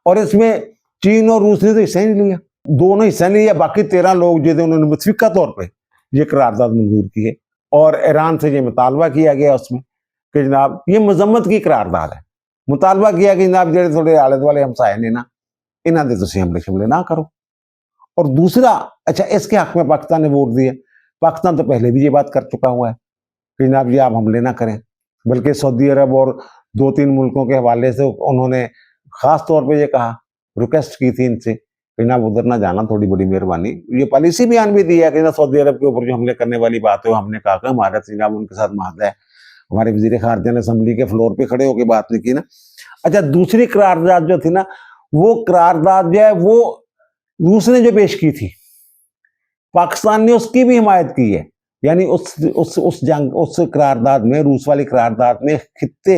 और इसमें चीन और रूस ने तो हिस्सा ही नहीं लिया, दोनों हिस्सा नहीं लिया। बाकी 13 लोग जो थे उन्होंने मुतफिका तौर पर ये करारदाद मंजूर की है, और ईरान से ये मुतालबा किया गया उसमें कि जनाब ये मजम्मत की करारदाद है। मुतालबा किया कि जनाब जो थोड़े आले दुआले हमसाए ने ना, इन्हों के तुम हमले शमले ना करो। और दूसरा, अच्छा इसके हक में पाकिस्तान ने वोट दिए। पाकिस्तान तो पहले भी ये बात कर चुका हुआ है कि जनाब ये आप हमले ना करें, बल्कि सऊदी अरब और 2-3 मुल्कों के हवाले से उन्होंने खास तौर पे ये कहा, रिक्वेस्ट की थी इनसे कि जनाब उधर ना जाना, थोड़ी बड़ी मेहरबानी। ये पॉलिसी बयान भी दिया कि ना सऊदी अरब के ऊपर जो हमले करने वाली बात है, हमने कहा कि हमारा जनाब उनके साथ माहदा है। हमारे वजीर खारजा ने असम्बली के फ्लोर पे खड़े होकर बात नहीं की ना। अच्छा, दूसरी करारदाद जो थी ना, वो करारदाद जो है वो रूस ने जो पेश की थी, पाकिस्तान ने उसकी भी हिमायत की है। यानी उस करारदाद में, रूस वाली करारदाद में खित्ते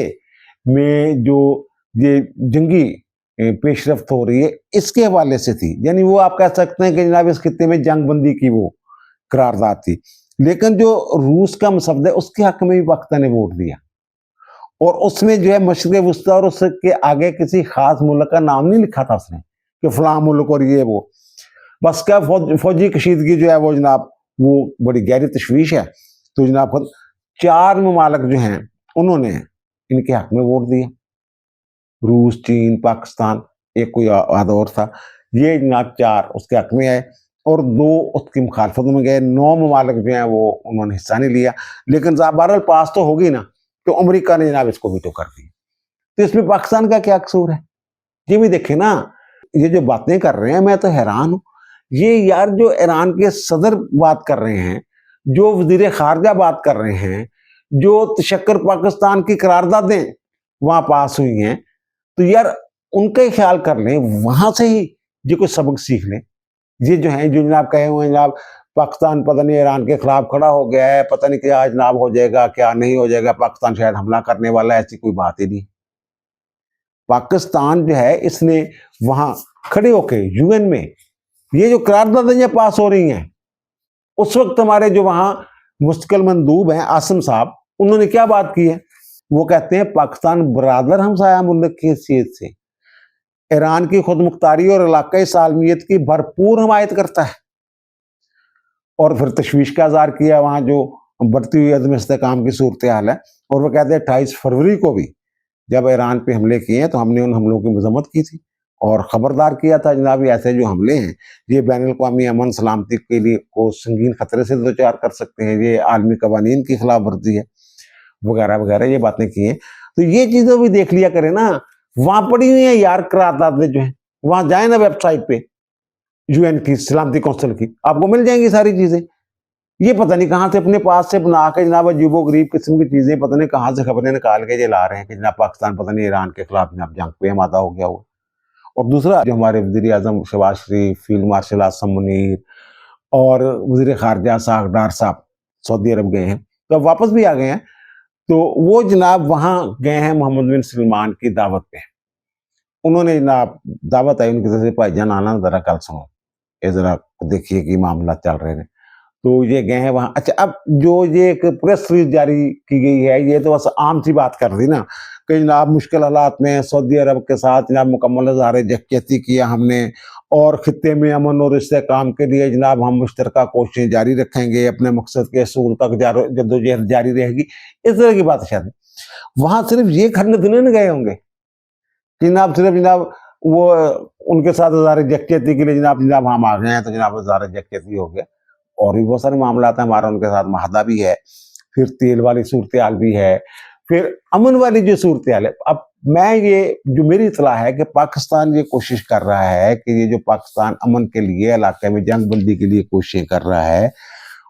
में जो ये जंगी पेशरफ्त हो रही है इसके हवाले से थी। यानी वो आप कह सकते हैं कि जनाब इस खित्ते में जंग बंदी की वो करारदाद थी। लेकिन जो रूस का मसवदा है उसके हक में भी पाकिस्तान ने वोट दिया, और उसमें जो है मशरिक़ वुस्ता और उसके आगे किसी खास मुल्क का नाम नहीं लिखा था उसने कि फलां मुल्क और ये वो। बस क्या फौजी कशीदगी जो है वो जनाब वो बड़ी गहरी तशवीश है। तो जनाब खुद 4 ममालिक जो हैं उन्होंने इनके हक में वोट दिया, रूस, चीन, पाकिस्तान, एक कोई आधा और था। ये जनाब 4 उसके हक में आए और 2 उसकी मुखालफत में गए। 9 ममालिक जो हैं वो उन्होंने हिस्सा नहीं लिया। लेकिन बहरहाल पास तो होगी ना, तो अमेरिका ने जनाब इसको वीटो कर दी। तो इसमें पाकिस्तान का क्या कसूर है? ये भी देखें ना, ये जो बातें कर रहे हैं मैं तो हैरान हूँ। ये यार जो ईरान के सदर बात कर रहे हैं, जो वजीर खारजा बात कर रहे हैं, जो तशक्कुर पाकिस्तान की करारदादें वहाँ पास हुई हैं, तो यार उनका ही ख्याल कर लें, वहाँ से ही ये कुछ सबक सीख लें। ये जो हैं, जो जनाब कहे हुए हैं जनाब पाकिस्तान पता नहीं ईरान के खिलाफ खड़ा हो गया है, पता नहीं क्या जनाब हो जाएगा, क्या नहीं हो जाएगा, पाकिस्तान शायद हमला करने वाला है, ऐसी कोई बात ही नहीं। पाकिस्तान जो है इसने वहां खड़े होके यूएन में ये जो करारदादें पास हो रही हैं, उस वक्त हमारे जो वहां मुस्तकिल मंदूब हैं आसिम साहब, उन्होंने क्या बात की है? वो कहते हैं पाकिस्तान बरादर हमसाया मुल्क की हैसियत से ईरान की खुद मुख्तारी और इलाकाई सालमियत की भरपूर हिमायत करता है। और फिर तशवीश का इज़हार किया वहाँ जो बढ़ती हुई अदम इस्तेहकाम की सूरत हाल है। और वो कहते हैं 28 फरवरी को भी जब ईरान पे हमले किए हैं तो हमने उन हमलों की मजम्मत की थी और खबरदार किया था जनाब ऐसे जो हमले हैं ये बैन अल-अक़वामी अमन सलामती के लिए को संगीन खतरे से दो चार कर सकते हैं, ये आलमी कवानीन की खिलाफ वर्जी है, वगैरह वगैरह ये बातें की हैं। तो ये चीज़ें भी देख लिया करें ना, वहाँ पड़ी हुई हैं यार करारदादें जो हैं, वहाँ जाए ना वेबसाइट पे यूएन की सलामती कौंसिल की, आपको मिल जाएंगी सारी चीज़ें। ये पता नहीं कहाँ से अपने पास से बना के जनाब अजीबो-गरीब किस्म की चीज़ें पता नहीं कहाँ से खबरें निकाल के ये ला रहे हैं कि जनाब पाकिस्तान पता नहीं ईरान के खिलाफ जनाब जंग पे आमादा हो गया हुआ। और दूसरा जो हमारे वज़ीर-ए-आज़म शहबाज शरीफ, फील्ड मार्शल आसिम मुनीर और वज़ीर ख़ारजा साहब डार साहब सऊदी अरब गए हैं, तो अब वापस भी आ गए हैं। तो वो जनाब वहाँ गए हैं मोहम्मद बिन सलमान की दावत पे, उन्होंने जनाब दावत आई उनकी तरफ से, भाईजान आना जरा कल सुनो, ये जरा देखिए कि मामला चल रहे हैं। तो ये गए हैं वहाँ। अच्छा, अब जो ये एक प्रेस रिलीज जारी की गई है, ये तो बस आम सी बात कर दी ना कि जनाब मुश्किल हालात में सऊदी अरब के साथ जनाब मुकम्मल इज़हार यकजहती किया हमने, और खित्ते में अमन और इस्तेहकाम के लिए जनाब हम मुश्तरका कोशिशें जारी रखेंगे, अपने मकसद के असूल तक जद्दोजहद जारी रहेगी। इस तरह की बात शायद वहाँ सिर्फ ये करने तो नहीं गए होंगे कि जनाब सिर्फ जनाब वो उनके साथ इज़हार यकजहती के लिए जनाब हम आ गए हैं तो जनाब इज़हार यकजहती हो गया। और भी बहुत सारे मामला हैं हमारा उनके साथ, माहदा भी है, फिर तेल वाली सूरत हाल भी है, फिर अमन वाली जो सूरत हाल है। अब मैं ये जो मेरी इतला है कि पाकिस्तान ये कोशिश कर रहा है कि ये जो पाकिस्तान अमन के लिए इलाके में जंग बंदी के लिए कोशिशें कर रहा है,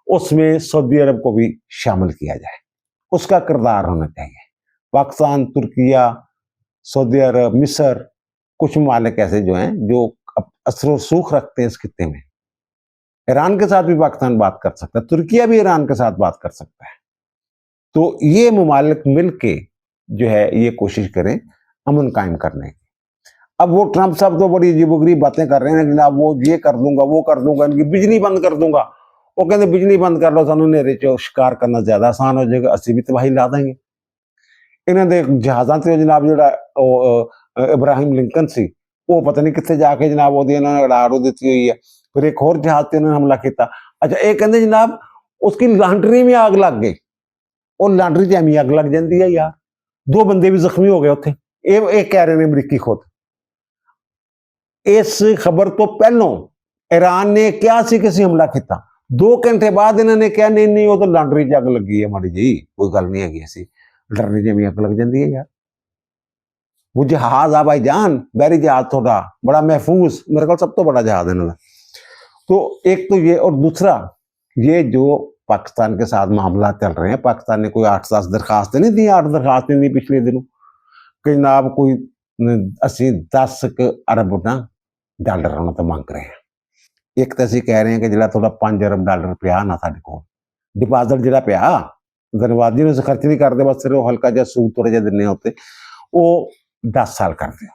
उसमें सऊदी अरब को भी शामिल किया जाए, उसका किरदार होना चाहिए। पाकिस्तान, तुर्किया, सऊदी अरब, मिस्र, कुछ ममालिक ऐसे जो हैं जो असर व सूख रखते हैं इस खित्ते में। ईरान के साथ भी पाकिस्तान बात कर सकता है, तुर्किया भी ईरान के साथ बात कर सकता है। तो ये ममालिक मिल के जो है ये कोशिश करें अमन कायम करने की। अब वो ट्रंप साहब तो बड़ी अजीबोगरीब बातें कर रहे हैं जनाब, वो ये कर दूंगा, वो कर दूंगा, इनकी बिजली बंद कर दूंगा। वो कहते बिजली बंद कर लो, सानू नेरे चो शिकार करना ज्यादा आसान हो जाएगा, असि भी तबाही ला देंगे। इन्होंने जहाज़ां ते जनाब जो इब्राहिम लिंकन सी, वो पता नहीं कितने जाके जनाब वो इन्होंने उड़ा दी हुई है। फिर एक और जहाज से उन्होंने हमला किया। अच्छा, एक कहते जनाब उसकी लॉन्ड्री में आग लग गई, और लॉन्ड्री च एवं अग लग जाती है यार, 2 बंदे भी जख्मी हो गए उत्थे। एक कह रहे हैं अमरीकी खुद। इस खबर तो पहलों ईरान ने क्या सी किसी हमला किया, 2 घंटे बाद इन्होंने कहा नहीं नहीं वो तो लॉन्ड्री च अग लगी है माड़ी जी, कोई गल नहीं है, ऐसी लॉन्ड्री च एवं अग लग जाती है यार। वो जहाज आ भाई जान, बैरी जहाज थोड़ा बड़ा महफूज, मेरे को सब तो बड़ा जहाज है। तो एक तो ये, और दूसरा ये जो पाकिस्तान के साथ मामला चल रहे हैं, पाकिस्तान ने कोई 8-10 दरखास्तें नहीं दी, 8 दरखास्तें दी पिछले दिनों कि जनाब कोई 10 अरब ना डॉलर उन्होंने तो मांग रहे हैं। एक तो असी कह रहे हैं कि जो थोड़ा 5 अरब डॉलर पिया ना साढ़े को डिपॉजिट जो पिया, धनवादी ने खर्च नहीं करते, बस सिर्फ हल्का जहा सूद थोड़े जे दिने होते, वो 10 साल कर दो,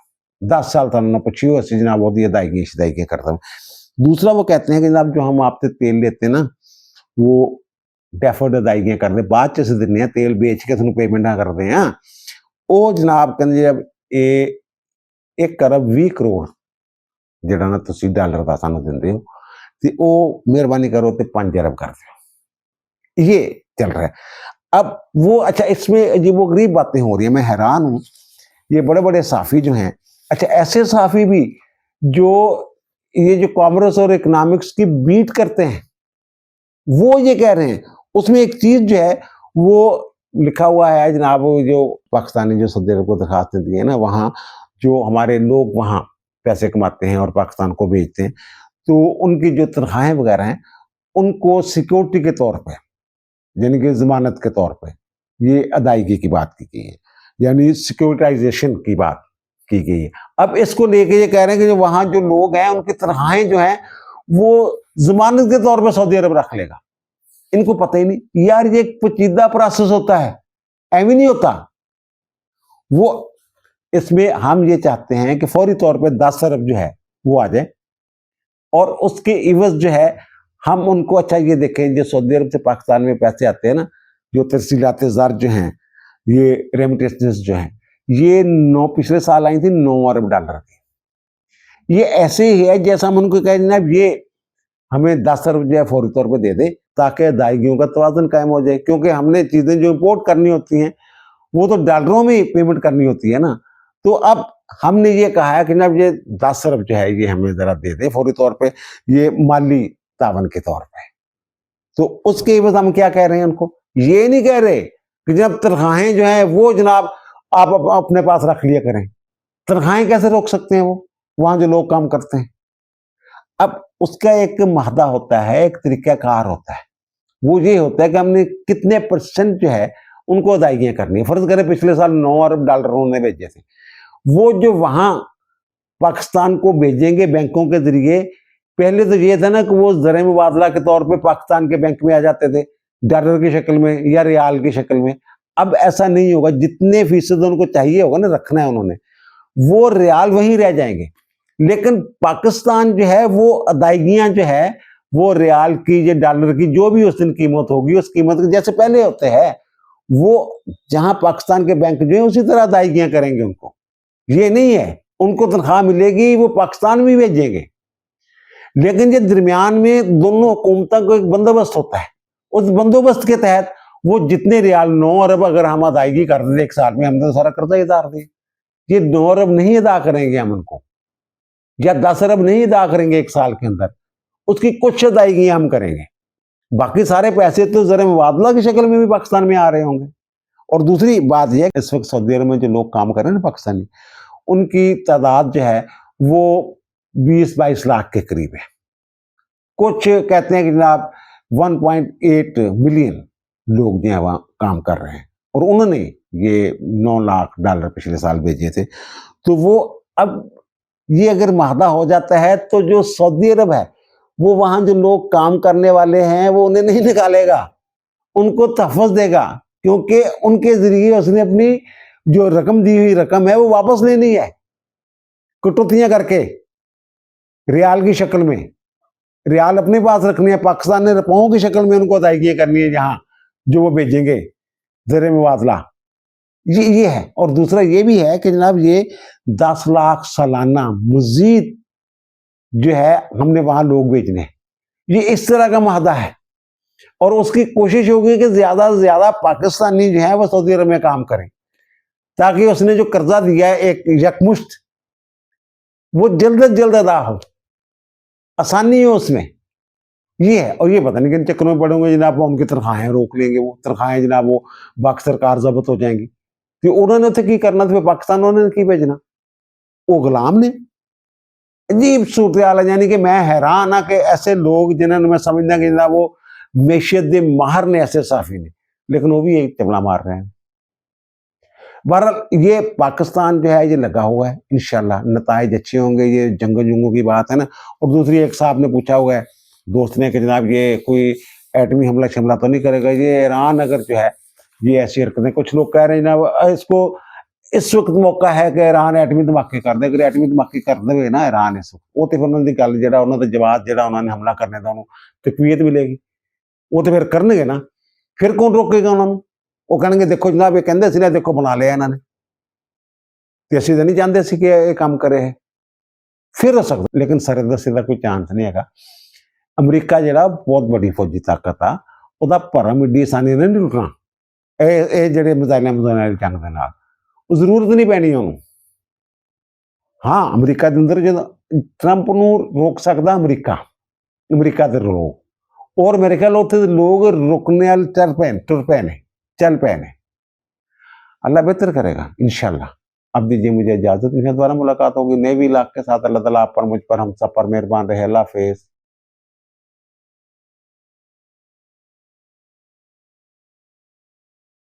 10 साल तो पूछियो असी जनाब वो अदायगी शदायगी कर दें। दूसरा वो कहते हैं कि जनाब जो हम आपसे तेल लेते हैं ना, वो डेफर्ड अदायगियां कर दे, बाद च देने तेल बेच के थोड़ा पेमेंट करते हैं। वो जनाब कहते जब 1 अरब 20 करोड़ जरा ना तुम डॉलर का सानू देंगे हो, तो मेहरबानी करो तो 5 अरब कर दो। ये चल रहा है। अब वो, अच्छा इसमें अजीबोगरीब बातें हो रही है, मैं हैरान हूँ। ये बड़े बड़े साफ़ी जो हैं, अच्छा ऐसे साफ़ी भी जो ये जो कॉमर्स और इकोनॉमिक्स की बीट करते हैं, वो ये कह रहे हैं, उसमें एक चीज जो है वो लिखा हुआ है जनाब, जो पाकिस्तानी जो सऊदी अरब को दरखास्तें दी है ना, वहाँ जो हमारे लोग वहाँ पैसे कमाते हैं और पाकिस्तान को भेजते हैं, तो उनकी जो तनख्वाहें वगैरह हैं, उनको सिक्योरिटी के तौर पर, यानी कि जमानत के तौर पर ये अदायगी की बात की गई है, यानी सिक्योरिटाइजेशन की बात की गई है। अब इसको लेके ये कह रहे हैं कि जो वहाँ जो लोग हैं उनकी तनख्वाहें जो हैं वो जमानत के तौर पर सऊदी अरब रख लेगा। इनको पता ही नहीं यार, ये एक पेचीदा प्रोसेस होता है, एवं नहीं होता वो। इसमें हम ये चाहते हैं कि फौरी तौर पे 10 अरब जो है वो आ जाए, और उसके इवज जो है हम उनको, अच्छा ये देखें जो सऊदी अरब से पाकिस्तान में पैसे आते हैं ना, जो तरसीलात ज़र जो हैं, ये रेमिटेंसेस जो हैं, ये पिछले साल आई थी 9 अरब डॉलर की। ये ऐसे ही है जैसा हम उनको कह जनाब ये हमें 10 अरब जो है फौरी तौर पर दे दे, ताकि अदायगियों का तवाज़ुन कायम हो जाए, क्योंकि हमने चीज़ें जो इम्पोर्ट करनी होती हैं वो तो डॉलरों में पेमेंट करनी होती है ना। तो अब हमने ये कहा है कि जनाब ये 10 अरब जो है ये हमें ज़रा दे दे फौरी तौर पे, ये माली तावन के तौर पे। तो उसके एवज हम क्या कह रहे हैं उनको, ये नहीं कह रहे कि जनाब तनख्वाहें जो है वो जनाब आप अपने पास रख लिया करें। तनख्वाहें कैसे रोक सकते हैं वो, वहाँ जो लोग काम करते हैं। अब उसका एक माहदा होता है, एक तरीक़ाकार होता है, वो ये होता है कि हमने कितने % जो है उनको अदायगियाँ करनी है। फर्ज करें पिछले साल 9 अरब डॉलर उन्होंने भेजे थे, वो जो वहाँ पाकिस्तान को भेजेंगे बैंकों के जरिए, पहले तो ये था ना कि वो ज़र मुबादला के तौर पे पाकिस्तान के बैंक में आ जाते थे डॉलर की शक्ल में या रियाल की शक्ल में। अब ऐसा नहीं होगा, जितने फीसद उनको चाहिए होगा ना रखना है उन्होंने, वो रियाल वहीं रह जाएंगे। लेकिन पाकिस्तान जो है वो अदायगियां जो है वो रियाल की, जो डॉलर की, जो भी उस दिन कीमत होगी उस कीमत के जैसे पहले होते हैं, वो जहां पाकिस्तान के बैंक जो है उसी तरह अदायगियां करेंगे उनको। ये नहीं है उनको तनख्वाह मिलेगी वो पाकिस्तान में भेजेंगे, लेकिन ये दरमियान में दोनों हुकूमतों को एक बंदोबस्त होता है। उस बंदोबस्त के तहत वो जितने रियाल 9 अरब अगर हम अदायगी कर दें एक साल में, हमने तो सारा कर्जा ही उतार दिया। ये 9 अरब नहीं अदा करेंगे हम उनको, या 10 अरब नहीं अदा करेंगे एक साल के अंदर, उसकी कुछ अदायगी हम करेंगे। बाकी सारे पैसे तो ज़र मुबादला की शक्ल में भी पाकिस्तान में आ रहे होंगे। और दूसरी बात यह, इस वक्त सऊदी अरब में जो लोग काम कर रहे हैं ना पाकिस्तानी, उनकी तादाद जो है वो 20-22 लाख के करीब है। कुछ कहते हैं कि जनाब 1.8 मिलियन लोग जो है वहाँ काम कर रहे हैं, और उन्होंने ये $9 लाख पिछले साल भेजे थे। तो वो अब ये अगर माहदा हो जाता है तो जो सऊदी अरब है वो वहाँ जो लोग काम करने वाले हैं वो उन्हें नहीं निकालेगा, उनको तहफ़्फ़ुज़ देगा, क्योंकि उनके ज़रिए उसने अपनी जो रकम दी हुई रकम है वो वापस लेनी है, कटौतियाँ करके रियाल की शक्ल में। रियाल अपने पास रखनी है, पाकिस्तान ने रुपयों की शक्ल में उनको अदायगी करनी है जहाँ जो वो भेजेंगे ज़र मुबादला। ये है। और दूसरा ये भी है कि जनाब ये 10 लाख सालाना मजीद जो है हमने वहां लोग भेजने, ये इस तरह का माहदा है। और उसकी कोशिश होगी कि ज्यादा से ज्यादा पाकिस्तानी जो है वो सऊदी अरब में काम करें, ताकि उसने जो कर्जा दिया है एक यकमुश्त, वो जल्द से जल्द अदा हो, आसानी हो उसमें। ये है। और ये पता नहीं किन चक्करों में पड़ेंगे जनाब, वो उनकी तनख्वाहें रोक लेंगे, वो तनख्वाहें जनाब वो बाकी सरकार जब्त हो जाएंगी। तो उन्होंने तो की करना था पाकिस्तान, उन्होंने की भेजना, वो गुलाम ने। अजीब सूरत हाल है। यानी कि मैं हैरान हाँ कि ऐसे लोग जिन्होंने मैं समझना कि जनाब वो मैशियत दे माहर ने ऐसे साफी ने, लेकिन वो भी एक चमड़ा मार रहे हैं। बहरहाल ये पाकिस्तान जो है ये लगा हुआ है, इंशाल्लाह नताइज अच्छे होंगे। ये जंगों जुंगों की बात है ना। और दूसरी, एक साहब ने पूछा हुआ है दोस्त ने कि जनाब ये कोई एटमी हमला शमला तो नहीं करेगा ये ईरान, अगर जो है ये ऐसी हरकतें, कुछ लोग कह रहे हैं जनाब इसको इस वक्त मौका है कि ईरान एटमी धमाके कर दे। अगर एटमी धमाके कर दे ना ईरान इस वक्त, वो तो फिर उन्होंने गल जो उन्होंने जवाब जो उन्होंने हमला करने का उन्होंने तकवीयत मिलेगी, वो तो फिर करनगे ना। फिर कौन रोकेगा उन्होंने? वो कहेंगे देखो जनाब ये कहते सी देखो बना लिया इन्होंने, तो असं तो नहीं चाहते सी कि ये काम करे है। फिर हो सकता, लेकिन सरदर्शी का कोई चांस नहीं है। अमरीका जो बहुत बड़ी फौजी ताकत आ, ਉਹਦਾ ਭਰਮ ਏਡੀ आसानी नहीं लुटना ये ਜਿਹੜੇ ਮਿਜ਼ਾਈਲਾਂ ਮੁਜ਼ਾਈਲਾਂ ਜੰਗ ਦੇ ਨਾਲ, ਉਹ ਜ਼ਰੂਰਤ ਨਹੀਂ ਪੈਣੀ ਉਹਨੂੰ। हाँ अमरीका के अंदर जो ट्रंप ਨੂੰ रोक सकता अमरीका, अमरीका के लोग, और मेरे ख्याल उत्थे लोग रुकने वाले चल पे ने। अल्लाह बेहतर करेगा इंशाल्लाह। अब दीजिए मुझे इजाजत, दोबारा मुलाकात होगी नए भी इलाके के साथ। अल्लाह ताला आप पर, मुझ पर, हम सब पर मेहरबान रहे। अल्लाह हाफिज।